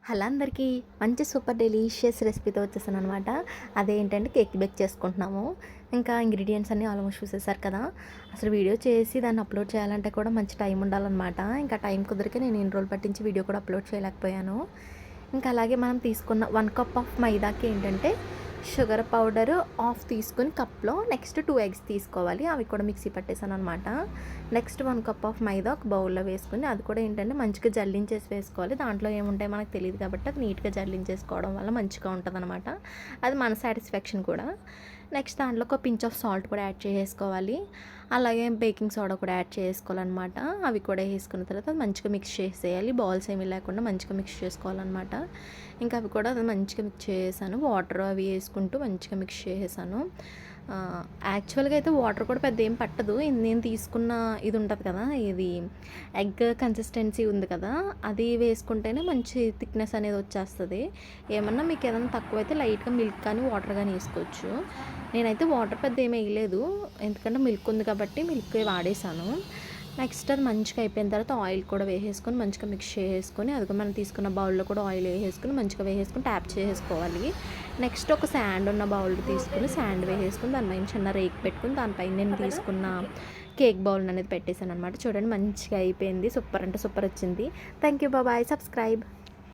Hello అందరికీ మంచి super delicious రెసిపీతో వచ్చేసాననమాట. అదేంటంటే కేక్ బేక్ చేసుకుంటున్నాము. ఇంకా ఇంగ్రీడియంట్స్ అన్నీ ఆల్మోస్ట్ చూసేసారు కదా. అసలు వీడియో చేసి దాన్ని అప్లోడ్ చేయాలంటే కూడా మంచి టైం ఉండాలన్నమాట. ఇంకా టైం కుదిరికే నేను ఇన్ని రోజులు పట్టించి వీడియో కూడా అప్లోడ్ చేయలేకపోయాను. ఇంకా అలాగే మనం తీసుకున్న 1 కప్ ఆఫ్ మైదాకి ఏంటంటే షుగర్ పౌడర్ హాఫ్ తీసుకుని కప్లో నెక్స్ట్ 2 ఎగ్స్ తీసుకోవాలి. అవి కూడా మిక్సీ పట్టేసాను అనమాట. నెక్స్ట్ 1 కప్ ఆఫ్ మైదా ఒక బౌల్లో వేసుకుని అది కూడా ఏంటంటే మంచిగా జల్లించేసి వేసుకోవాలి. దాంట్లో ఏముంటాయి మనకు తెలియదు కాబట్టి అది నీట్గా జల్లించేసుకోవడం వల్ల మంచిగా ఉంటుంది అనమాట. అది మన సాటిస్ఫాక్షన్ కూడా. నెక్స్ట్ దాంట్లో ఒక పించ్ ఆఫ్ సాల్ట్ కూడా యాడ్ చేసుకోవాలి. అలాగే బేకింగ్ సోడా కూడా యాడ్ చేసుకోవాలన్నమాట. అవి కూడా వేసుకున్న తర్వాత మంచిగా మిక్స్ చేసేయాలి. బాల్స్ ఏమీ లేకుండా మంచిగా మిక్స్ చేసుకోవాలన్నమాట. ఇంకా అవి కూడా మంచిగా మిక్స్ చేసాను. వాటర్ అవి వేసుకుంటూ మంచిగా మిక్స్ చేసేసాను. యాక్చువల్గా అయితే వాటర్ కూడా పెద్ద ఏం పట్టదు. నేను తీసుకున్న ఇది ఉంటుంది కదా, ఇది ఎగ్ కన్సిస్టెన్సీ ఉంది కదా, అది వేసుకుంటేనే మంచి థిక్నెస్ అనేది వచ్చేస్తుంది. ఏమన్నా మీకు ఏదైనా తక్కువైతే లైట్గా మిల్క్ కానీ వాటర్ కానీ వేసుకోవచ్చు. నేనైతే వాటర్ పెద్ద ఏమి వేయలేదు, ఎందుకంటే మిల్క్ ఉంది కాబట్టి మిల్క్ వాడేసాను. నెక్స్ట్ అది మంచిగా అయిపోయిన తర్వాత ఆయిల్ కూడా వేసేసుకొని మంచిగా మిక్స్ చేసుకొని అది మనం తీసుకున్న బౌల్లో కూడా ఆయిల్ వేసేసుకొని మంచిగా వేసేసుకొని ట్యాప్ చేసుకోవాలి. నెక్స్ట్ ఒక శాండ్ ఉన్న బౌల్ తీసుకుని శాండ్ వేసేసుకుని దానిపైన చిన్న రేక్ పెట్టుకుని దానిపైన నేను తీసుకున్న కేక్ బౌల్ అనేది పెట్టేశాను అనమాట. చూడండి మంచిగా అయిపోయింది. సూపర్ అంటే సూపర్ వచ్చింది. Thank you, bye, subscribe.